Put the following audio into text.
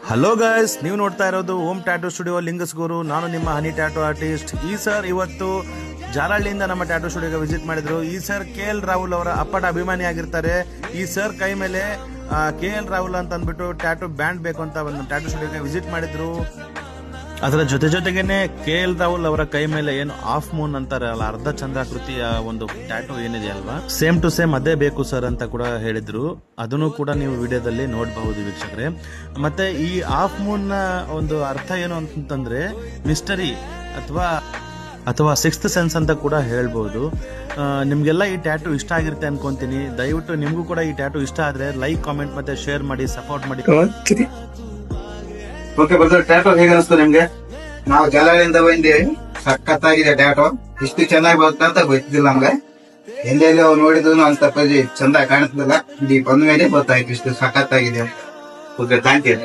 Hello guys, ನೀವು ನೋಡ್ತಾ ಇರೋದು ಓಮ್ ಟ್ಯಾಟೂ ಸ್ಟುಡಿಯೋ ಲಿಂಗಸ್ಗೂರು. ನಾನು ನಿಮ್ಮ ಹನಿ ಟ್ಯಾಟೂ ಆರ್ಟಿಸ್ಟ್. ಈ ಸರ್ ಇವತ್ತು ಜಾರಹಳ್ಳಿಯಿಂದ ನಮ್ಮ ಟ್ಯಾಟೂ ಸ್ಟುಡಿಯೋಗೆ ವಿಸಿಟ್ ಮಾಡಿದ್ರು. ಈ ಸರ್ KL ರಾಹುಲ್ ಅವರ ಅಪ್ಪಟ ಅಭಿಮಾನಿ ಆಗಿರ್ತಾರೆ. ಈ ಸರ್ ಕೈ ಮೇಲೆ KL ರಾಹುಲ್ ಅಂತ ಅಂದ್ಬಿಟ್ಟು ಟ್ಯಾಟೂ ಬ್ಯಾಂಡ್ ಬೇಕು ಅಂತ ಒಂದು ಟ್ಯಾಟೂ ಸ್ಟುಡಿಯೋಗೆ ವಿಸಿಟ್ ಮಾಡಿದ್ರು. ಅದರ ಜೊತೆಗೇನೆ KL ರಾಹುಲ್ ಅವರ ಕೈ ಮೇಲೆ ಏನು ಆಫ್ ಮೂನ್ ಅಂತಾರಲ್ಲ, ಅರ್ಧ ಚಂದ್ರಾಕೃತಿಯ ಒಂದು ಟ್ಯಾಟೂ ಏನಿದೆ ಅಲ್ವಾ, ಸೇಮ್ ಟು ಸೇಮ್ ಅದೇ ಬೇಕು ಸರ್ ಅಂತ ಕೂಡ ಹೇಳಿದ್ರು. ಅದನ್ನು ಕೂಡ ನೀವು ವಿಡಿಯೋದಲ್ಲಿ ನೋಡಬಹುದು ವೀಕ್ಷಕರೇ. ಮತ್ತೆ ಈ ಆಫ್ ಮೂನ್ ನ ಒಂದು ಅರ್ಥ ಏನು ಅಂತಂದ್ರೆ ಮಿಸ್ಟರಿ ಅಥವಾ ಸಿಕ್ಸ್ತ್ ಸೆನ್ಸ್ ಅಂತ ಕೂಡ ಹೇಳ್ಬಹುದು. ನಿಮ್ಗೆಲ್ಲ ಈ ಟ್ಯಾಟೂ ಇಷ್ಟ ಆಗಿರುತ್ತೆ ಅನ್ಕೊಂತೀನಿ. ದಯವಿಟ್ಟು ನಿಮ್ಗೂ ಕೂಡ ಈ ಟ್ಯಾಟೂ ಇಷ್ಟ ಆದ್ರೆ ಲೈಕ್, ಕಾಮೆಂಟ್ ಮತ್ತೆ ಶೇರ್ ಮಾಡಿ, ಸಪೋರ್ಟ್ ಮಾಡಿ. ಓಕೆ ಬ್ರದರ್, ಟ್ಯಾಟೋ ಹೇಗೆ ಅನಿಸ್ತು ನಿಮ್ಗೆ? ನಾವು ಜಾಲಹಳ್ಳಿಯಿಂದ ಬಂದಿವಿ. ಸಖತ್ತಾಗಿದೆ ಟ್ಯಾಟೋ. ಇಷ್ಟು ಚೆನ್ನಾಗಿ ಬರುತ್ತೆ ಅಂತ ಗೊತ್ತಿಲ್ಲ ನಮ್ಗೆ. ಎಲ್ಲೆಲ್ಲಿ ನೋಡಿದ್ರು ಅಂತ ಚಂದ ಕಾಣಿಸ್ತಿಲ್ಲ. ಇಲ್ಲಿ ಬಂದ ಮೇಲೆ ಗೊತ್ತಾಯ್ತು ಇಷ್ಟು ಸಖತ್ತಾಗಿದೆ. Okay, thank you.